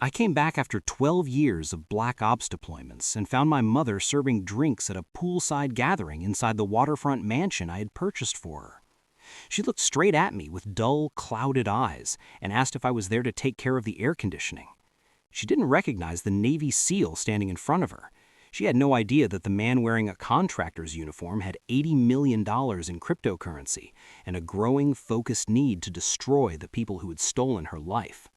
I came back after 12 years of black ops deployments and found my mother serving drinks at a poolside gathering inside the waterfront mansion I had purchased for her. She looked straight at me with dull, clouded eyes and asked if I was there to take care of the air conditioning. She didn't recognize the Navy SEAL standing in front of her. She had no idea that the man wearing a contractor's uniform had $80 million in cryptocurrency and a growing, focused need to destroy the people who had stolen her life.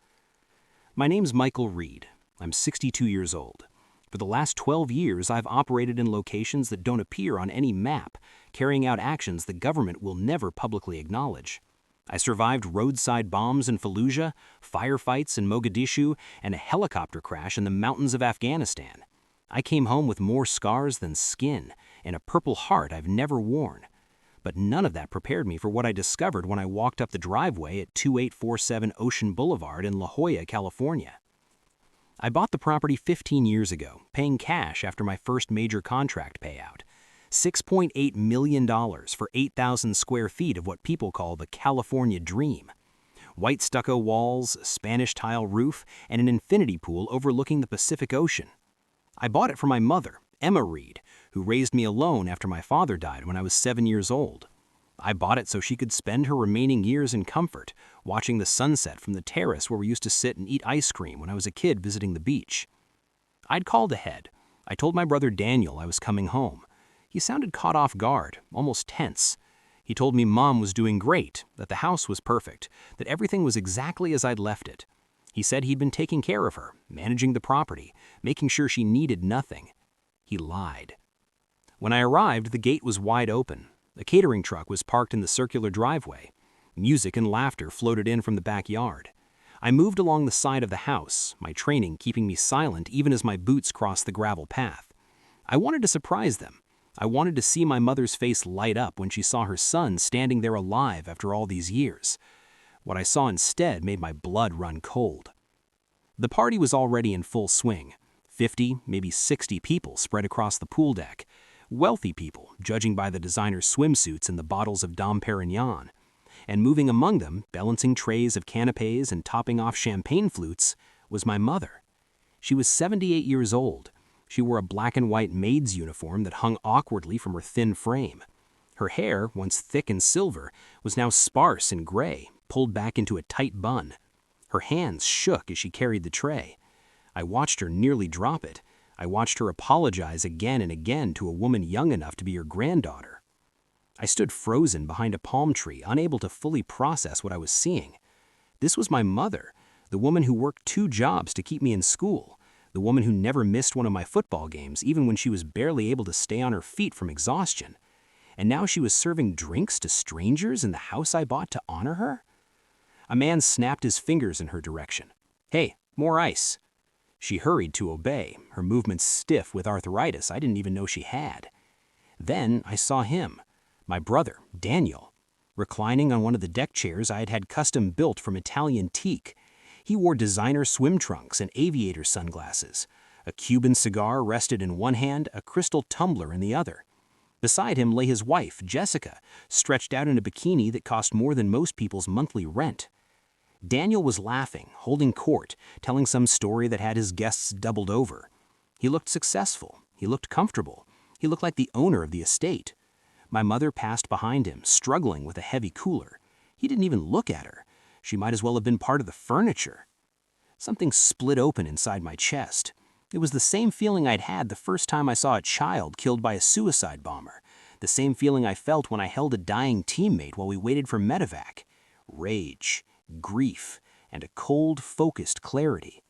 My name's Michael Reed. I'm 62 years old. For the last 12 years, I've operated in locations that don't appear on any map, carrying out actions the government will never publicly acknowledge. I survived roadside bombs in Fallujah, firefights in Mogadishu, and a helicopter crash in the mountains of Afghanistan. I came home with more scars than skin and a Purple Heart I've never worn. But none of that prepared me for what I discovered when I walked up the driveway at 2847 Ocean Boulevard in La Jolla, California. I bought the property 15 years ago, paying cash after my first major contract payout. $6.8 million for 8,000 square feet of what people call the California Dream. White stucco walls, a Spanish tile roof, and an infinity pool overlooking the Pacific Ocean. I bought it for my mother, Emma Reed, who raised me alone after my father died when I was 7 years old. I bought it so she could spend her remaining years in comfort, watching the sunset from the terrace where we used to sit and eat ice cream when I was a kid visiting the beach. I'd called ahead. I told my brother Daniel I was coming home. He sounded caught off guard, almost tense. He told me Mom was doing great, that the house was perfect, that everything was exactly as I'd left it. He said he'd been taking care of her, managing the property, making sure she needed nothing. He lied. When I arrived, the gate was wide open. A catering truck was parked in the circular driveway. Music and laughter floated in from the backyard. I moved along the side of the house, my training keeping me silent even as my boots crossed the gravel path. I wanted to surprise them. I wanted to see my mother's face light up when she saw her son standing there alive after all these years. What I saw instead made my blood run cold. The party was already in full swing. 50, maybe 60 people spread across the pool deck. Wealthy people, judging by the designer swimsuits and the bottles of Dom Perignon. And moving among them, balancing trays of canapés and topping off champagne flutes, was my mother. She was 78 years old. She wore a black and white maid's uniform that hung awkwardly from her thin frame. Her hair, once thick and silver, was now sparse and gray, pulled back into a tight bun. Her hands shook as she carried the tray. I watched her nearly drop it. I watched her apologize again and again to a woman young enough to be her granddaughter. I stood frozen behind a palm tree, unable to fully process what I was seeing. This was my mother, the woman who worked 2 jobs to keep me in school, the woman who never missed one of my football games even when she was barely able to stay on her feet from exhaustion. And now she was serving drinks to strangers in the house I bought to honor her? A man snapped his fingers in her direction. "Hey, more ice." She hurried to obey, her movements stiff with arthritis I didn't even know she had. Then I saw him, my brother, Daniel, reclining on one of the deck chairs I had had custom built from Italian teak. He wore designer swim trunks and aviator sunglasses. A Cuban cigar rested in one hand, a crystal tumbler in the other. Beside him lay his wife, Jessica, stretched out in a bikini that cost more than most people's monthly rent. Daniel was laughing, holding court, telling some story that had his guests doubled over. He looked successful. He looked comfortable. He looked like the owner of the estate. My mother passed behind him, struggling with a heavy cooler. He didn't even look at her. She might as well have been part of the furniture. Something split open inside my chest. It was the same feeling I'd had the first time I saw a child killed by a suicide bomber. The same feeling I felt when I held a dying teammate while we waited for medevac. Rage, grief, and a cold, focused clarity.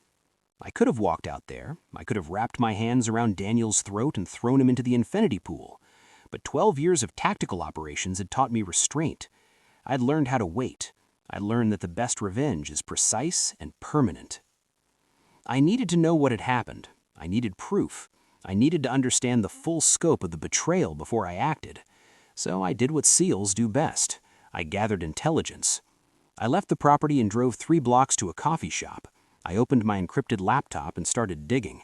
I could have walked out there. I could have wrapped my hands around Daniel's throat and thrown him into the infinity pool. But 12 years of tactical operations had taught me restraint. I'd learned how to wait. I learned that the best revenge is precise and permanent. I needed to know what had happened. I needed proof. I needed to understand the full scope of the betrayal before I acted. So I did what SEALs do best. I gathered intelligence. I left the property and drove 3 blocks to a coffee shop. I opened my encrypted laptop and started digging.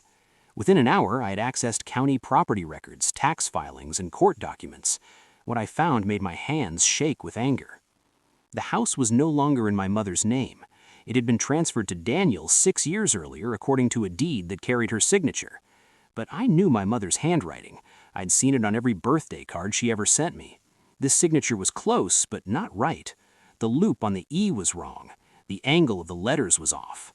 Within an hour, I had accessed county property records, tax filings, and court documents. What I found made my hands shake with anger. The house was no longer in my mother's name. It had been transferred to Daniel 6 years earlier according to a deed that carried her signature. But I knew my mother's handwriting. I'd seen it on every birthday card she ever sent me. This signature was close, but not right. The loop on the E was wrong. The angle of the letters was off.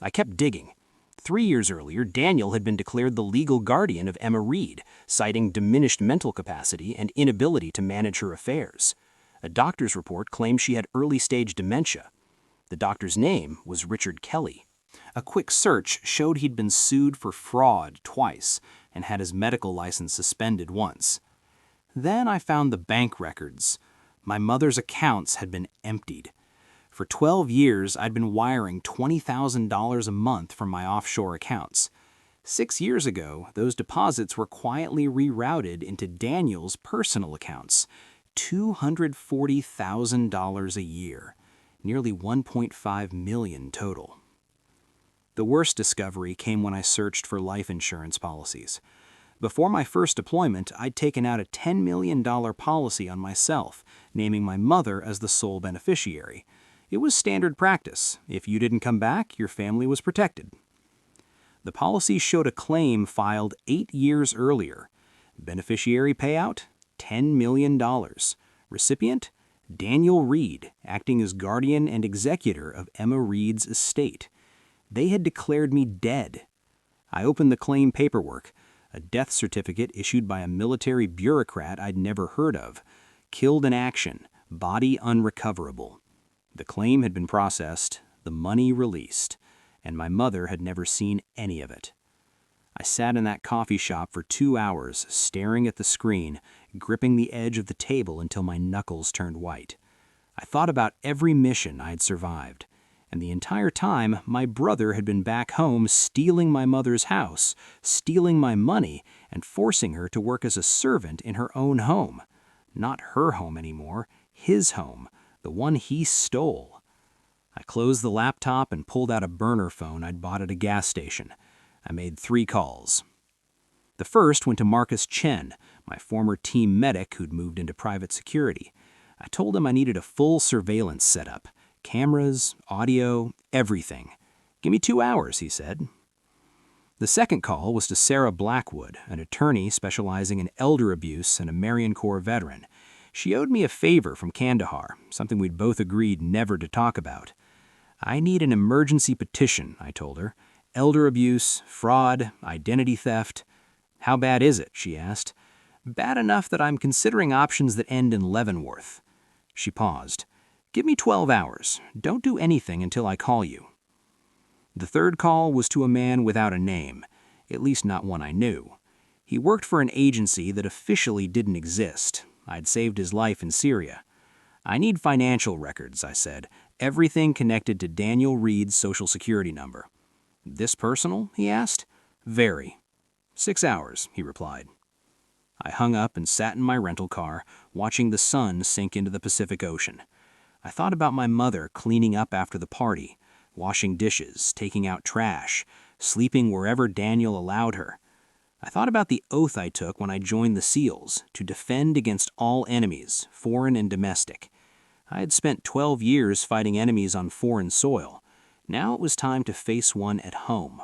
I kept digging. 3 years earlier, Daniel had been declared the legal guardian of Emma Reed, citing diminished mental capacity and inability to manage her affairs. A doctor's report claimed she had early-stage dementia. The doctor's name was Richard Kelly. A quick search showed he'd been sued for fraud twice and had his medical license suspended once. Then I found the bank records. My mother's accounts had been emptied. For 12 years, I'd been wiring $20,000 a month from my offshore accounts. 6 years ago, those deposits were quietly rerouted into Daniel's personal accounts. $240,000 a year, nearly $1.5 million total. The worst discovery came when I searched for life insurance policies. Before my first deployment, I'd taken out a $10 million policy on myself, naming my mother as the sole beneficiary. It was standard practice. If you didn't come back, your family was protected. The policy showed a claim filed 8 years earlier. Beneficiary payout, $10 million. Recipient, Daniel Reed, acting as guardian and executor of Emma Reed's estate. They had declared me dead. I opened the claim paperwork, a death certificate issued by a military bureaucrat I'd never heard of. Killed in action, body unrecoverable. The claim had been processed, the money released, and my mother had never seen any of it. I sat in that coffee shop for 2 hours, staring at the screen, gripping the edge of the table until my knuckles turned white. I thought about every mission I had survived, and the entire time my brother had been back home stealing my mother's house, stealing my money, and forcing her to work as a servant in her own home. Not her home anymore, his home. The one he stole. I closed the laptop and pulled out a burner phone I'd bought at a gas station. I made 3 calls. The first went to Marcus Chen, my former team medic who'd moved into private security. I told him I needed a full surveillance setup. Cameras, audio, everything. "Give me 2 hours," he said. The second call was to Sarah Blackwood, an attorney specializing in elder abuse and a Marine Corps veteran. She owed me a favor from Kandahar, something we'd both agreed never to talk about. "I need an emergency petition," I told her. "Elder abuse, fraud, identity theft." "How bad is it?" she asked. "Bad enough that I'm considering options that end in Leavenworth." She paused. "Give me 12 hours. Don't do anything until I call you." The third call was to a man without a name, at least not one I knew. He worked for an agency that officially didn't exist. I'd saved his life in Syria. "I need financial records," I said. "Everything connected to Daniel Reed's Social Security number." "This personal?" he asked. "Very." 6 hours, he replied. I hung up and sat in my rental car, watching the sun sink into the Pacific Ocean. I thought about my mother cleaning up after the party, washing dishes, taking out trash, sleeping wherever Daniel allowed her. I thought about the oath I took when I joined the SEALs, to defend against all enemies, foreign and domestic. I had spent 12 years fighting enemies on foreign soil. Now it was time to face one at home.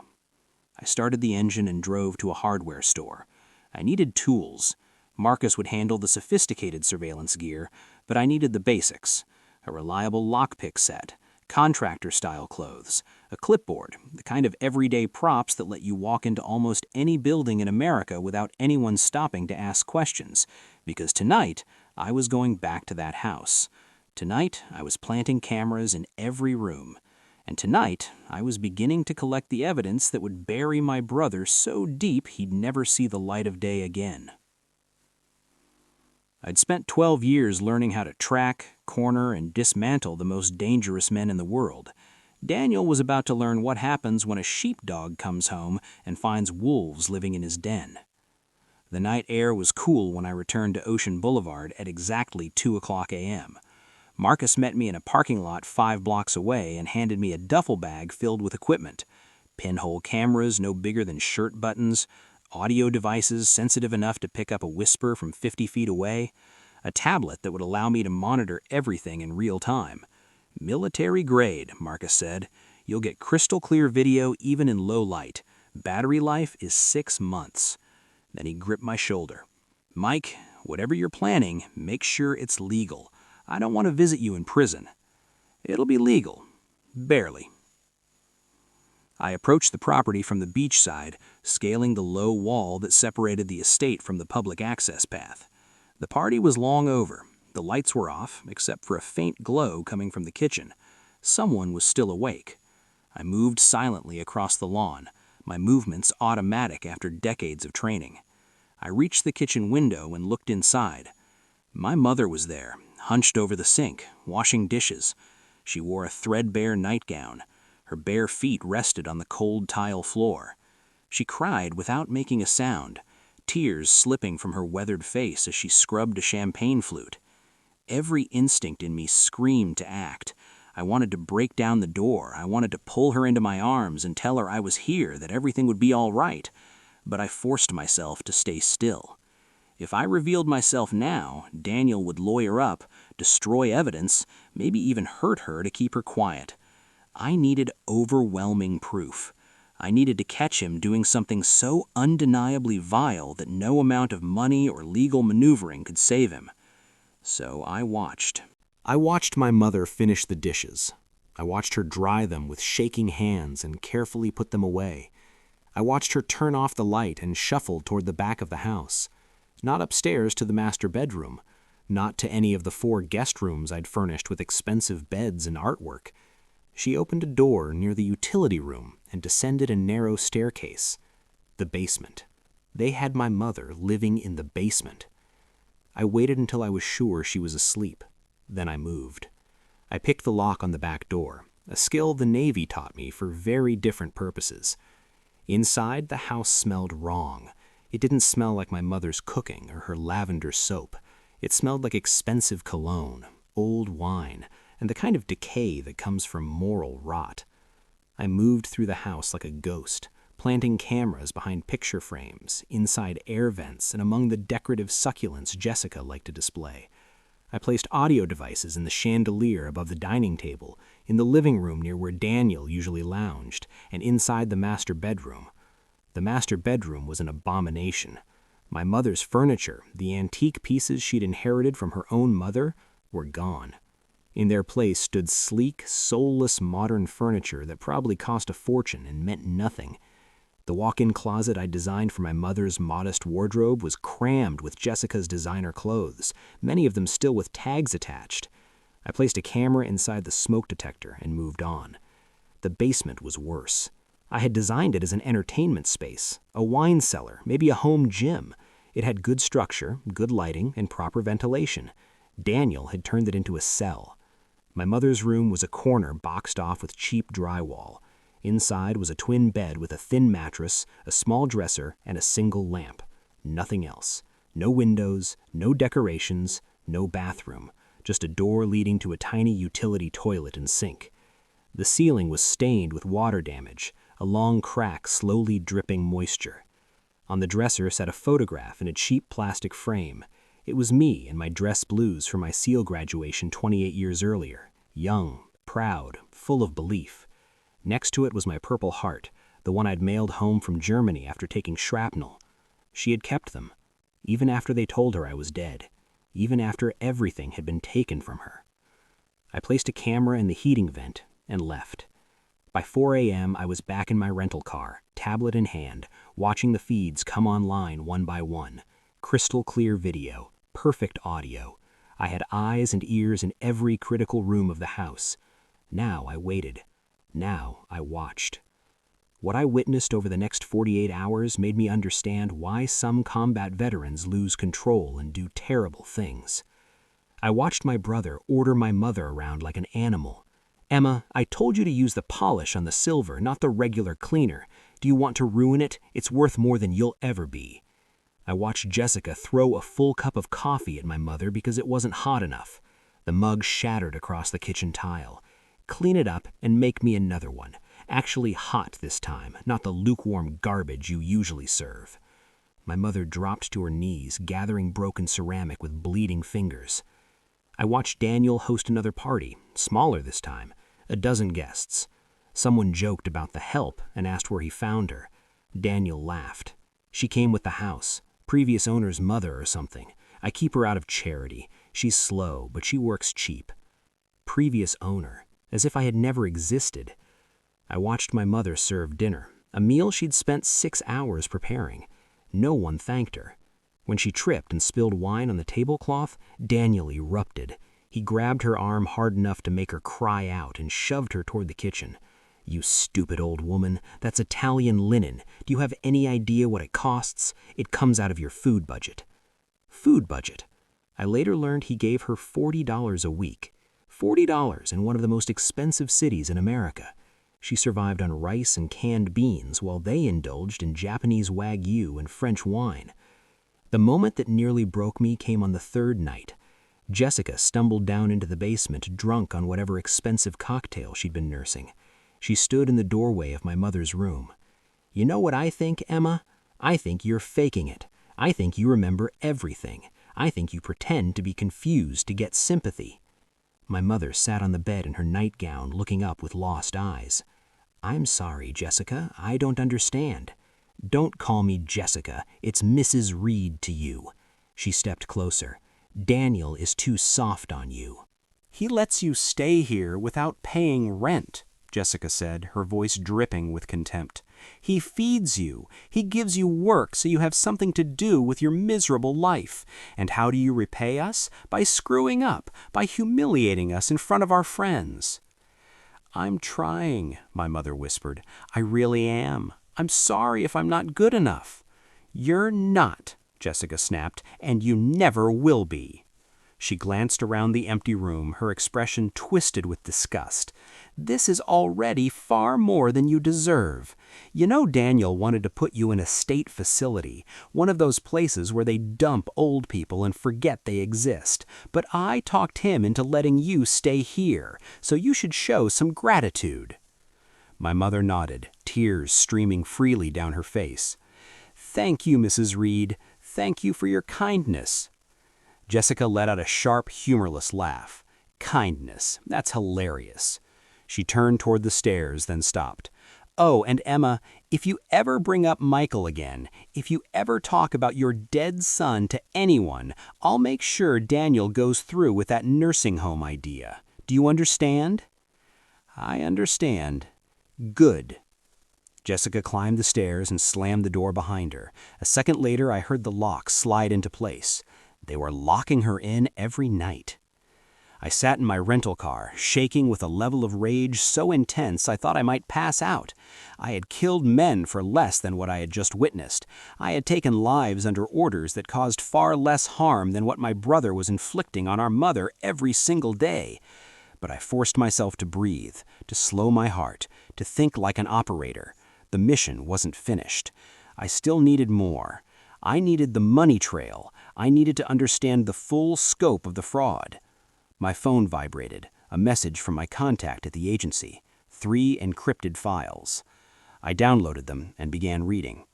I started the engine and drove to a hardware store. I needed tools. Marcus would handle the sophisticated surveillance gear, but I needed the basics. A reliable lockpick set, contractor-style clothes, a clipboard, the kind of everyday props that let you walk into almost any building in America without anyone stopping to ask questions, because tonight I was going back to that house. Tonight I was planting cameras in every room, and tonight I was beginning to collect the evidence that would bury my brother so deep he'd never see the light of day again. I'd spent 12 years learning how to track, corner, and dismantle the most dangerous men in the world. Daniel was about to learn what happens when a sheepdog comes home and finds wolves living in his den. The night air was cool when I returned to Ocean Boulevard at exactly 2:00 a.m. Marcus met me in a parking lot 5 blocks away and handed me a duffel bag filled with equipment. Pinhole cameras no bigger than shirt buttons, audio devices sensitive enough to pick up a whisper from 50 feet away, a tablet that would allow me to monitor everything in real time, "Military grade," Marcus said. "You'll get crystal clear video even in low light. Battery life is 6 months." Then he gripped my shoulder. "Mike, whatever you're planning, make sure it's legal. I don't want to visit you in prison." "It'll be legal. Barely." I approached the property from the beach side, scaling the low wall that separated the estate from the public access path. The party was long over. The lights were off, except for a faint glow coming from the kitchen. Someone was still awake. I moved silently across the lawn, my movements automatic after decades of training. I reached the kitchen window and looked inside. My mother was there, hunched over the sink, washing dishes. She wore a threadbare nightgown. Her bare feet rested on the cold tile floor. She cried without making a sound, tears slipping from her weathered face as she scrubbed a champagne flute. Every instinct in me screamed to act. I wanted to break down the door. I wanted to pull her into my arms and tell her I was here, that everything would be all right. But I forced myself to stay still. If I revealed myself now, Daniel would lawyer up, destroy evidence, maybe even hurt her to keep her quiet. I needed overwhelming proof. I needed to catch him doing something so undeniably vile that no amount of money or legal maneuvering could save him. So I watched. I watched my mother finish the dishes. I watched her dry them with shaking hands and carefully put them away. I watched her turn off the light and shuffle toward the back of the house. Not upstairs to the master bedroom, not to any of the 4 guest rooms I'd furnished with expensive beds and artwork. She opened a door near the utility room and descended a narrow staircase. The basement. They had my mother living in the basement. I waited until I was sure she was asleep. Then I moved. I picked the lock on the back door, a skill the Navy taught me for very different purposes. Inside, the house smelled wrong. It didn't smell like my mother's cooking or her lavender soap. It smelled like expensive cologne, old wine, and the kind of decay that comes from moral rot. I moved through the house like a ghost, planting cameras behind picture frames, inside air vents, and among the decorative succulents Jessica liked to display. I placed audio devices in the chandelier above the dining table, in the living room near where Daniel usually lounged, and inside the master bedroom. The master bedroom was an abomination. My mother's furniture, the antique pieces she'd inherited from her own mother, were gone. In their place stood sleek, soulless modern furniture that probably cost a fortune and meant nothing. The walk-in closet I designed for my mother's modest wardrobe was crammed with Jessica's designer clothes, many of them still with tags attached. I placed a camera inside the smoke detector and moved on. The basement was worse. I had designed it as an entertainment space, a wine cellar, maybe a home gym. It had good structure, good lighting, and proper ventilation. Daniel had turned it into a cell. My mother's room was a corner boxed off with cheap drywall. Inside was a twin bed with a thin mattress, a small dresser, and a single lamp. Nothing else. No windows, no decorations, no bathroom. Just a door leading to a tiny utility toilet and sink. The ceiling was stained with water damage, a long crack slowly dripping moisture. On the dresser sat a photograph in a cheap plastic frame. It was me in my dress blues for my SEAL graduation 28 years earlier, young, proud, full of belief. Next to it was my Purple Heart, the one I'd mailed home from Germany after taking shrapnel. She had kept them, even after they told her I was dead, even after everything had been taken from her. I placed a camera in the heating vent and left. By 4 a.m., I was back in my rental car, tablet in hand, watching the feeds come online one by one. Crystal clear video, perfect audio. I had eyes and ears in every critical room of the house. Now I waited. Now I watched. What I witnessed over the next 48 hours made me understand why some combat veterans lose control and do terrible things. I watched my brother order my mother around like an animal. "Emma, I told you to use the polish on the silver, not the regular cleaner. Do you want to ruin it? It's worth more than you'll ever be." I watched Jessica throw a full cup of coffee at my mother because it wasn't hot enough. The mug shattered across the kitchen tile. "Clean it up and make me another one. Actually hot this time, not the lukewarm garbage you usually serve." My mother dropped to her knees, gathering broken ceramic with bleeding fingers. I watched Daniel host another party, smaller this time, a dozen guests. Someone joked about the help and asked where he found her. Daniel laughed. She came with the house, previous owner's mother or something. I keep her out of charity. She's slow, but she works cheap. Previous owner, as if I had never existed. I watched my mother serve dinner, a meal she'd spent 6 hours preparing. No one thanked her. When she tripped and spilled wine on the tablecloth, Daniel erupted. He grabbed her arm hard enough to make her cry out and shoved her toward the kitchen. "You stupid old woman, that's Italian linen. Do you have any idea what it costs? It comes out of your food budget." Food budget. I later learned he gave her $40 a week. $40 in one of the most expensive cities in America. She survived on rice and canned beans while they indulged in Japanese Wagyu and French wine. The moment that nearly broke me came on the third night. Jessica stumbled down into the basement, drunk on whatever expensive cocktail she'd been nursing. She stood in the doorway of my mother's room. "You know what I think, Emma? I think you're faking it. I think you remember everything. I think you pretend to be confused to get sympathy." My mother sat on the bed in her nightgown, looking up with lost eyes. "I'm sorry, Jessica. I don't understand." "Don't call me Jessica. It's Mrs. Reed to you." She stepped closer. "Daniel is too soft on you." "He lets you stay here without paying rent," Jessica said, her voice dripping with contempt. "He feeds you. He gives you work so you have something to do with your miserable life. And how do you repay us? By screwing up, by humiliating us in front of our friends." "I'm trying," my mother whispered. "I really am. I'm sorry if I'm not good enough." "You're not," Jessica snapped, "and you never will be." She glanced around the empty room, her expression twisted with disgust. "This is already far more than you deserve. You know Daniel wanted to put you in a state facility, one of those places where they dump old people and forget they exist. But I talked him into letting you stay here, so you should show some gratitude." My mother nodded, tears streaming freely down her face. "Thank you, Mrs. Reed. Thank you for your kindness." Jessica let out a sharp, humorless laugh. "Kindness. That's hilarious." She turned toward the stairs, then stopped. "Oh, and Emma, if you ever bring up Michael again, if you ever talk about your dead son to anyone, I'll make sure Daniel goes through with that nursing home idea. Do you understand?" "I understand." "Good." Jessica climbed the stairs and slammed the door behind her. A second later, I heard the lock slide into place. They were locking her in every night. I sat in my rental car, shaking with a level of rage so intense I thought I might pass out. I had killed men for less than what I had just witnessed. I had taken lives under orders that caused far less harm than what my brother was inflicting on our mother every single day. But I forced myself to breathe, to slow my heart, to think like an operator. The mission wasn't finished. I still needed more. I needed the money trail. I needed to understand the full scope of the fraud. My phone vibrated, a message from my contact at the agency. 3 encrypted files. I downloaded them and began reading.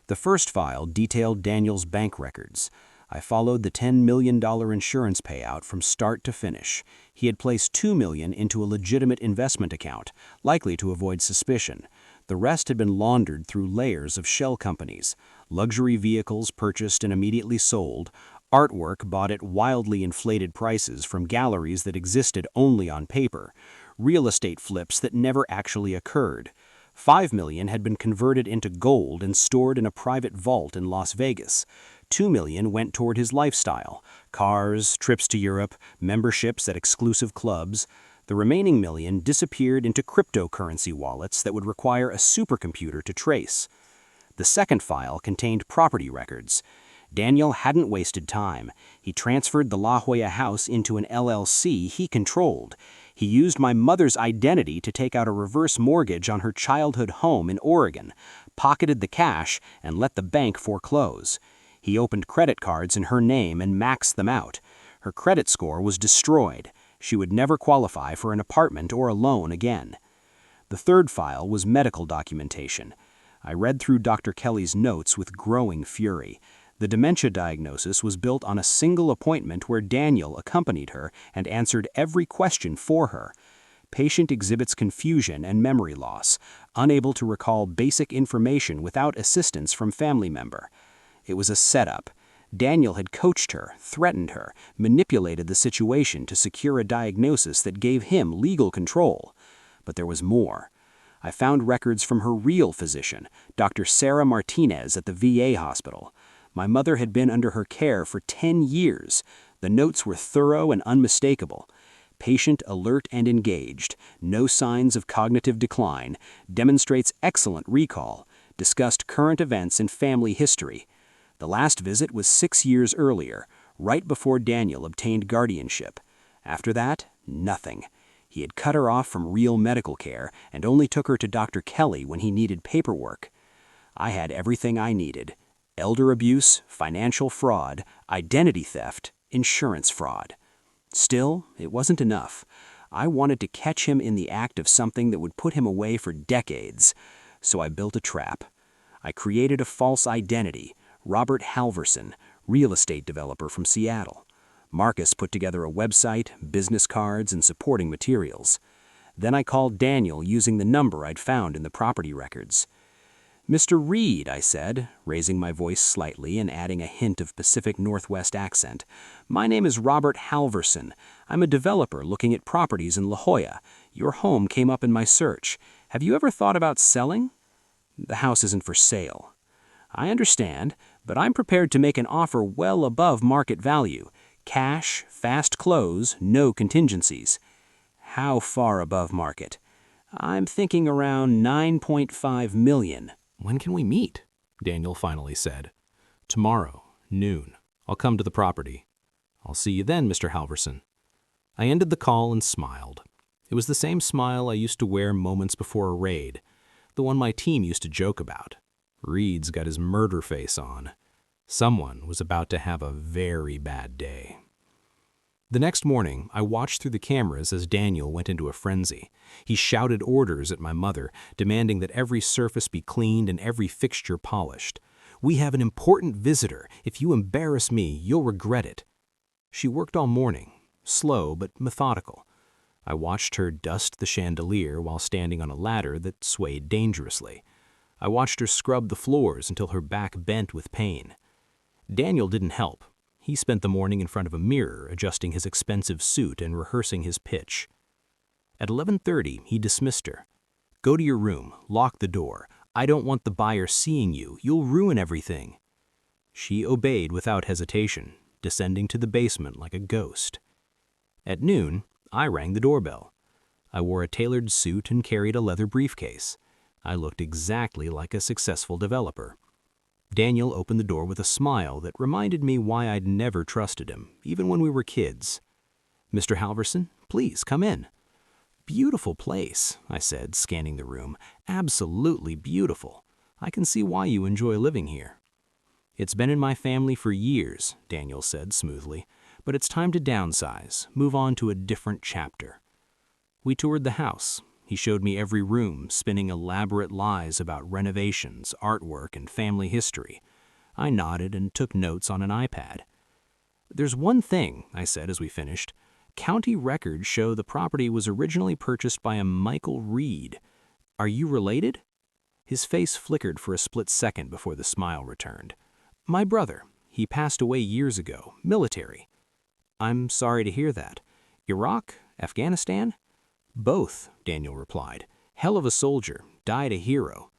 The first file detailed Daniel's bank records. I followed the $10 million insurance payout from start to finish. He had placed $2 million into a legitimate investment account, likely to avoid suspicion. The rest had been laundered through layers of shell companies, luxury vehicles purchased and immediately sold, artwork bought at wildly inflated prices from galleries that existed only on paper, real estate flips that never actually occurred. $5 million had been converted into gold and stored in a private vault in Las Vegas. $2 million went toward his lifestyle, cars, trips to Europe, memberships at exclusive clubs. The remaining $1 million disappeared into cryptocurrency wallets that would require a supercomputer to trace. The second file contained property records. Daniel hadn't wasted time. He transferred the La Jolla house into an LLC he controlled. He used my mother's identity to take out a reverse mortgage on her childhood home in Oregon, pocketed the cash, and let the bank foreclose. He opened credit cards in her name and maxed them out. Her credit score was destroyed. She would never qualify for an apartment or a loan again. The third file was medical documentation. I read through Dr. Kelly's notes with growing fury. The dementia diagnosis was built on a single appointment where Daniel accompanied her and answered every question for her. Patient exhibits confusion and memory loss, unable to recall basic information without assistance from family member. It was a setup. Daniel had coached her, threatened her, manipulated the situation to secure a diagnosis that gave him legal control. But there was more. I found records from her real physician, Dr. Sarah Martinez at the VA hospital. My mother had been under her care for 10 years. The notes were thorough and unmistakable. Patient alert and engaged, no signs of cognitive decline, demonstrates excellent recall, discussed current events and family history. The last visit was 6 years earlier, right before Daniel obtained guardianship. After that, nothing. He had cut her off from real medical care and only took her to Dr. Kelly when he needed paperwork. I had everything I needed: elder abuse, financial fraud, identity theft, insurance fraud. Still, it wasn't enough. I wanted to catch him in the act of something that would put him away for decades. So I built a trap. I created a false identity: Robert Halverson, real estate developer from Seattle. Marcus put together a website, business cards, and supporting materials. Then I called Daniel using the number I'd found in the property records. "Mr. Reed," I said, raising my voice slightly and adding a hint of Pacific Northwest accent. "My name is Robert Halverson. I'm a developer looking at properties in La Jolla. Your home came up in my search. Have you ever thought about selling?" "The house isn't for sale." "I understand, but I'm prepared to make an offer well above market value. Cash, fast close, no contingencies." "How far above market?" "I'm thinking around $9.5 million. "When can we meet?" Daniel finally said. "Tomorrow, noon. I'll come to the property." "I'll see you then, Mr. Halverson." I ended the call and smiled. It was the same smile I used to wear moments before a raid, the one my team used to joke about. Reed's got his murder face on. Someone was about to have a very bad day. The next morning, I watched through the cameras as Daniel went into a frenzy. He shouted orders at my mother, demanding that every surface be cleaned and every fixture polished. "We have an important visitor. If you embarrass me, you'll regret it." She worked all morning, slow but methodical. I watched her dust the chandelier while standing on a ladder that swayed dangerously. I watched her scrub the floors until her back bent with pain. Daniel didn't help. He spent the morning in front of a mirror, adjusting his expensive suit and rehearsing his pitch. At 11:30, he dismissed her. "Go to your room, lock the door. I don't want the buyer seeing you. You'll ruin everything." She obeyed without hesitation, descending to the basement like a ghost. At noon, I rang the doorbell. I wore a tailored suit and carried a leather briefcase. I looked exactly like a successful developer. Daniel opened the door with a smile that reminded me why I'd never trusted him, even when we were kids. "Mr. Halverson, please come in." "Beautiful place," I said, scanning the room. "Absolutely beautiful. I can see why you enjoy living here." "It's been in my family for years," Daniel said smoothly, "but it's time to downsize, move on to a different chapter." We toured the house. He showed me every room, spinning elaborate lies about renovations, artwork, and family history. I nodded and took notes on an iPad. "There's one thing," I said as we finished. "County records show the property was originally purchased by a Michael Reed. Are you related?" His face flickered for a split second before the smile returned. "My brother. He passed away years ago, military." "I'm sorry to hear that. Iraq? Afghanistan?" "Both," Daniel replied. "Hell of a soldier, died a hero."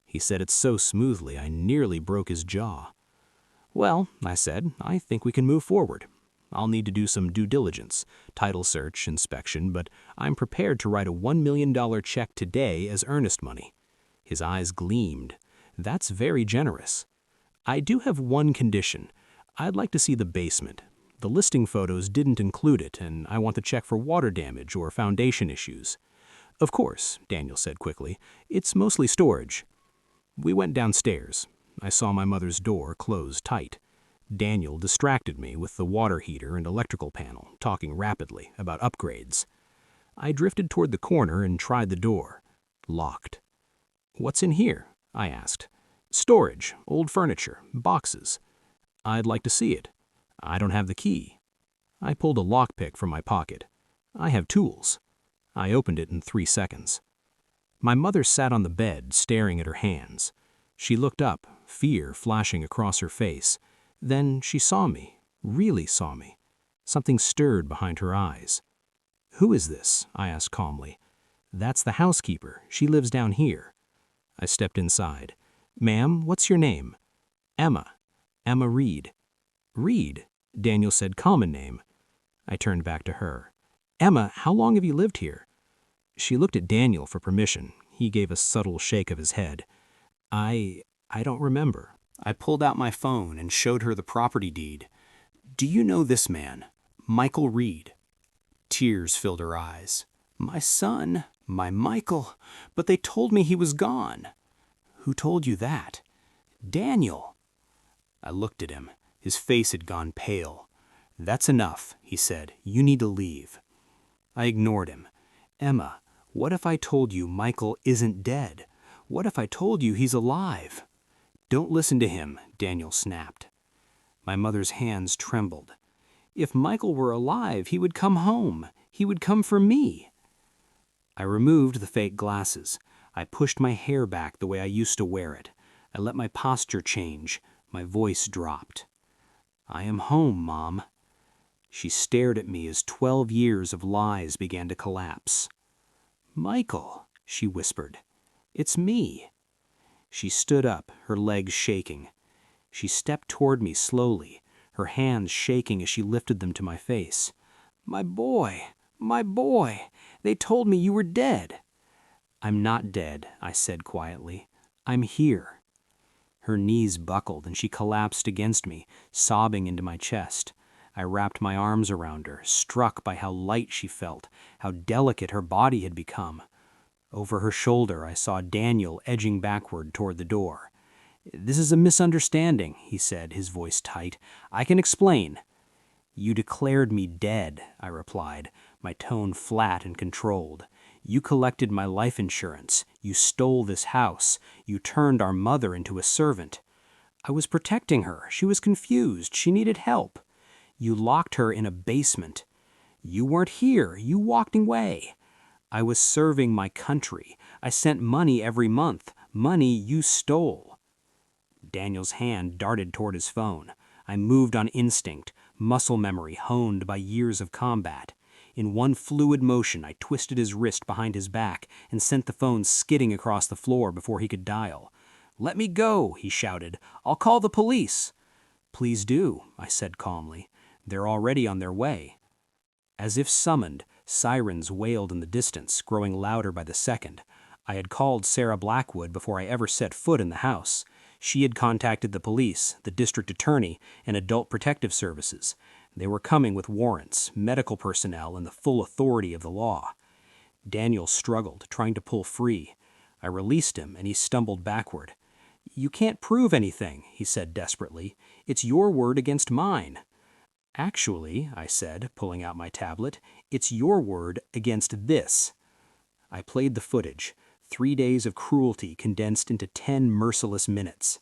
He said it so smoothly I nearly broke his jaw. "Well," I said, "I think we can move forward. I'll need to do some due diligence, title search, inspection, but I'm prepared to write a $1 million check today as earnest money." His eyes gleamed. "That's very generous." "I do have one condition. I'd like to see the basement. The listing photos didn't include it, and I want to check for water damage or foundation issues." "Of course," Daniel said quickly. "It's mostly storage." We went downstairs. I saw my mother's door close tight. Daniel distracted me with the water heater and electrical panel, talking rapidly about upgrades. I drifted toward the corner and tried the door. Locked. "What's in here?" I asked. "Storage, old furniture, boxes." I'd like to see it. I don't have the key. I pulled a lockpick from my pocket. I have tools. I opened it in 3 seconds. My mother sat on the bed, staring at her hands. She looked up, fear flashing across her face. Then she saw me, really saw me. Something stirred behind her eyes. "Who is this?" I asked calmly. "That's the housekeeper. She lives down here." I stepped inside. "Ma'am, what's your name?" "Emma. Emma Reed." "Reed?" Daniel said, "common name." I turned back to her. "Emma, how long have you lived here?" She looked at Daniel for permission. He gave a subtle shake of his head. I don't remember." I pulled out my phone and showed her the property deed. "Do you know this man, Michael Reed?" Tears filled her eyes. "My son, my Michael, but they told me he was gone." "Who told you that?" "Daniel." I looked at him. His face had gone pale. "That's enough," he said. "You need to leave." I ignored him. "Emma, what if I told you Michael isn't dead? What if I told you he's alive?" "Don't listen to him," Daniel snapped. My mother's hands trembled. "If Michael were alive, he would come home. He would come for me." I removed the fake glasses. I pushed my hair back the way I used to wear it. I let my posture change. My voice dropped. "I am home, Mom." She stared at me as 12 years of lies began to collapse. "Michael," she whispered, "it's me." She stood up, her legs shaking. She stepped toward me slowly, her hands shaking as she lifted them to my face. "My boy, my boy, they told me you were dead." "I'm not dead," I said quietly. "I'm here." Her knees buckled and she collapsed against me, sobbing into my chest. I wrapped my arms around her, struck by how light she felt, how delicate her body had become. Over her shoulder, I saw Daniel edging backward toward the door. "This is a misunderstanding," he said, his voice tight. "I can explain." "You declared me dead," I replied, my tone flat and controlled. "You collected my life insurance. You stole this house. You turned our mother into a servant." "I was protecting her. She was confused. She needed help." "You locked her in a basement." "You weren't here. You walked away." "I was serving my country. I sent money every month. Money you stole." Daniel's hand darted toward his phone. I moved on instinct, muscle memory honed by years of combat. In one fluid motion, I twisted his wrist behind his back and sent the phone skidding across the floor before he could dial. "Let me go," he shouted. "I'll call the police." "Please do," I said calmly. "They're already on their way." As if summoned, sirens wailed in the distance, growing louder by the second. I had called Sarah Blackwood before I ever set foot in the house. She had contacted the police, the district attorney, and adult protective services. They were coming with warrants, medical personnel, and the full authority of the law. Daniel struggled, trying to pull free. I released him, and he stumbled backward. "You can't prove anything," he said desperately. "It's your word against mine." "Actually," I said, pulling out my tablet, "it's your word against this." I played the footage, 3 days of cruelty condensed into 10 merciless minutes.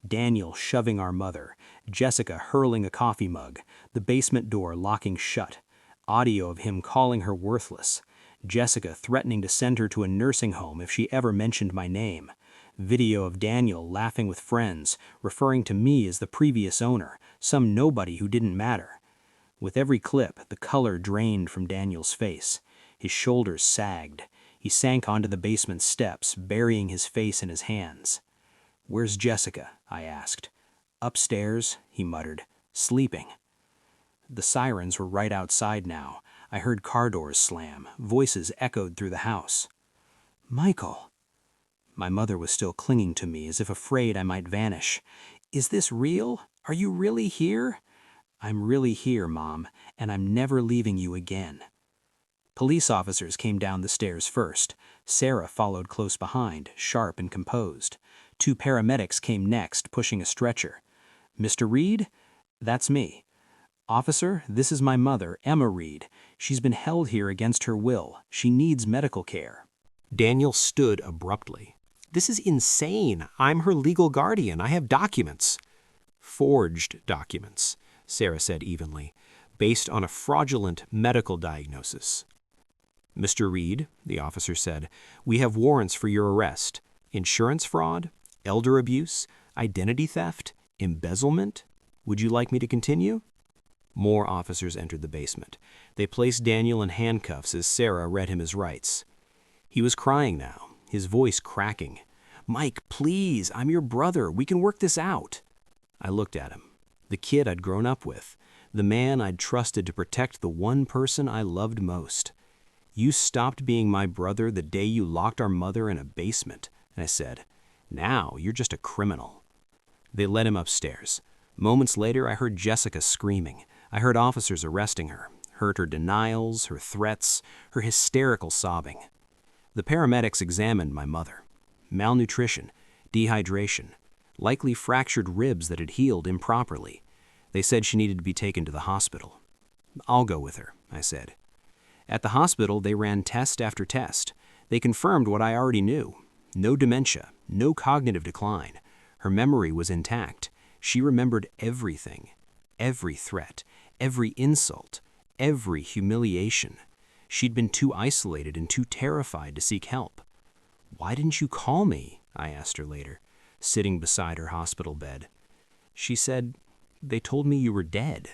Daniel shoving our mother, Jessica hurling a coffee mug, the basement door locking shut, audio of him calling her worthless, Jessica threatening to send her to a nursing home if she ever mentioned my name, video of Daniel laughing with friends, referring to me as the previous owner, some nobody who didn't matter. With every clip, the color drained from Daniel's face. His shoulders sagged. He sank onto the basement steps, burying his face in his hands. "Where's Jessica?" I asked. "Upstairs," he muttered, "sleeping." The sirens were right outside now. I heard car doors slam. Voices echoed through the house. "Michael." My mother was still clinging to me as if afraid I might vanish. "Is this real? Are you really here?" "I'm really here, Mom, and I'm never leaving you again." Police officers came down the stairs first. Sarah followed close behind, sharp and composed. 2 paramedics came next, pushing a stretcher. "Mr. Reed?" "That's me." "Officer, this is my mother, Emma Reed. She's been held here against her will. She needs medical care." Daniel stood abruptly. "This is insane. I'm her legal guardian. I have documents." forged documents," Sarah said evenly, "based on a fraudulent medical diagnosis." "Mr. Reed," the officer said, "we have warrants for your arrest. Insurance fraud, elder abuse, identity theft, embezzlement. Would you like me to continue?" More officers entered the basement. They placed Daniel in handcuffs as Sarah read him his rights. He was crying now, his voice cracking. "Mike, please, I'm your brother. We can work this out." I looked at him. The kid I'd grown up with. The man I'd trusted to protect the one person I loved most. "You stopped being my brother the day you locked our mother in a basement," I said. "Now you're just a criminal." They led him upstairs. Moments later, I heard Jessica screaming. I heard officers arresting her, heard her denials, her threats, her hysterical sobbing. The paramedics examined my mother. Malnutrition, dehydration, likely fractured ribs that had healed improperly. They said she needed to be taken to the hospital. "I'll go with her," I said. At the hospital, they ran test after test. They confirmed what I already knew. No dementia, no cognitive decline. Her memory was intact. She remembered everything. Every threat, every insult, every humiliation. She'd been too isolated and too terrified to seek help. "Why didn't you call me?" I asked her later, sitting beside her hospital bed. She said, "They told me you were dead,"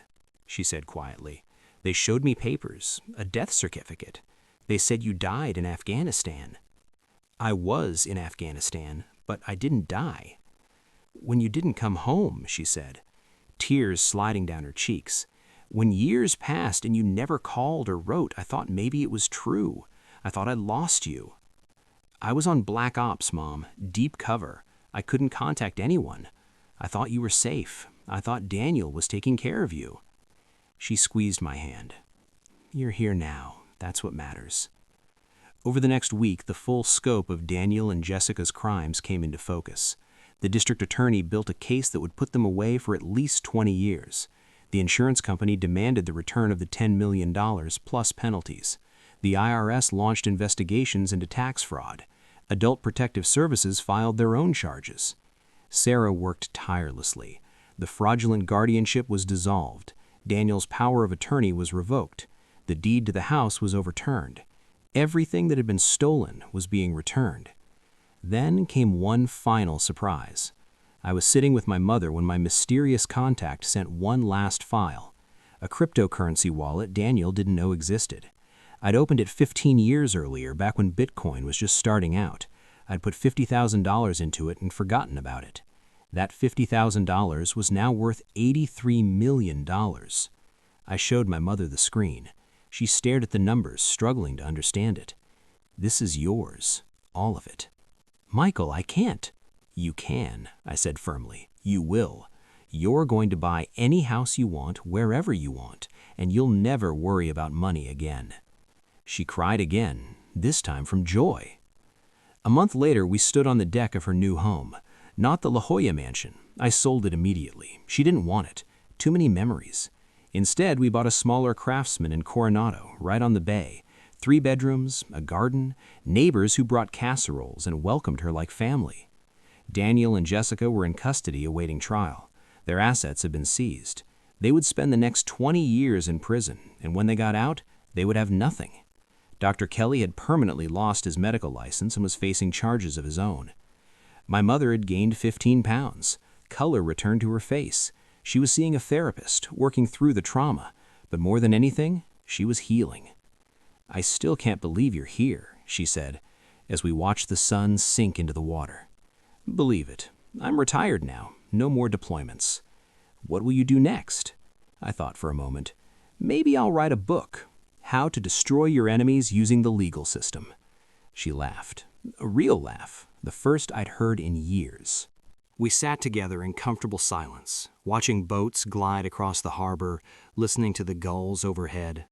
she said quietly. "They showed me papers, a death certificate. They said you died in Afghanistan." "I was in Afghanistan, but I didn't die." "When you didn't come home," she said, tears sliding down her cheeks. "When years passed and you never called or wrote, I thought maybe it was true. I thought I'd lost you." "I was on black ops, Mom, deep cover. I couldn't contact anyone. I thought you were safe. I thought Daniel was taking care of you." She squeezed my hand. "You're here now. That's what matters." Over the next week, the full scope of Daniel and Jessica's crimes came into focus. The district attorney built a case that would put them away for at least 20 years. The insurance company demanded the return of the $10 million plus penalties. The IRS launched investigations into tax fraud. Adult Protective Services filed their own charges. Sarah worked tirelessly. The fraudulent guardianship was dissolved. Daniel's power of attorney was revoked. The deed to the house was overturned. Everything that had been stolen was being returned. Then came one final surprise. I was sitting with my mother when my mysterious contact sent one last file. A cryptocurrency wallet Daniel didn't know existed. I'd opened it 15 years earlier, back when Bitcoin was just starting out. I'd put $50,000 into it and forgotten about it. That $50,000 was now worth $83 million. I showed my mother the screen. She stared at the numbers, struggling to understand it. "This is yours, all of it." "Michael, I can't." "You can," I said firmly. "You will. You're going to buy any house you want, wherever you want, and you'll never worry about money again." She cried again, this time from joy. A month later, we stood on the deck of her new home. Not the La Jolla mansion. I sold it immediately. She didn't want it. Too many memories. Instead, we bought a smaller Craftsman in Coronado, right on the bay. 3 bedrooms, a garden, neighbors who brought casseroles and welcomed her like family. Daniel and Jessica were in custody awaiting trial. Their assets had been seized. They would spend the next 20 years in prison, and when they got out, they would have nothing. Dr. Kelly had permanently lost his medical license and was facing charges of his own. My mother had gained 15 pounds. Color returned to her face. She was seeing a therapist, working through the trauma, but more than anything, she was healing. "I still can't believe you're here," she said, as we watched the sun sink into the water. "Believe it. I'm retired now. No more deployments." "What will you do next?" I thought for a moment. "Maybe I'll write a book. How to destroy your enemies using the legal system." She laughed. A real laugh, the first I'd heard in years. We sat together in comfortable silence, watching boats glide across the harbor, listening to the gulls overhead.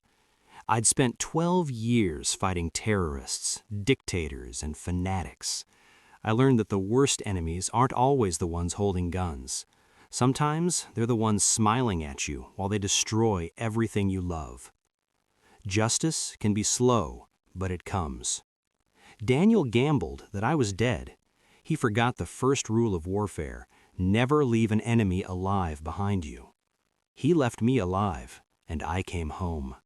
I'd spent 12 years fighting terrorists, dictators, and fanatics. I learned that the worst enemies aren't always the ones holding guns. Sometimes they're the ones smiling at you while they destroy everything you love. Justice can be slow, but it comes. Daniel gambled that I was dead. He forgot the first rule of warfare: Never leave an enemy alive behind you. He left me alive, and I came home."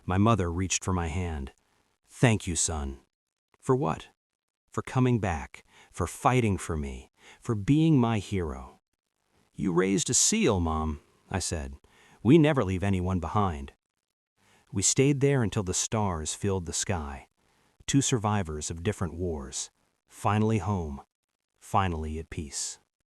My mother reached for my hand. "Thank you, son." "For what?" "For coming back, for fighting for me, for being my hero." "You raised a seal, Mom," I said. "We never leave anyone behind." We stayed there until the stars filled the sky. Two survivors of different wars, finally home, finally at peace.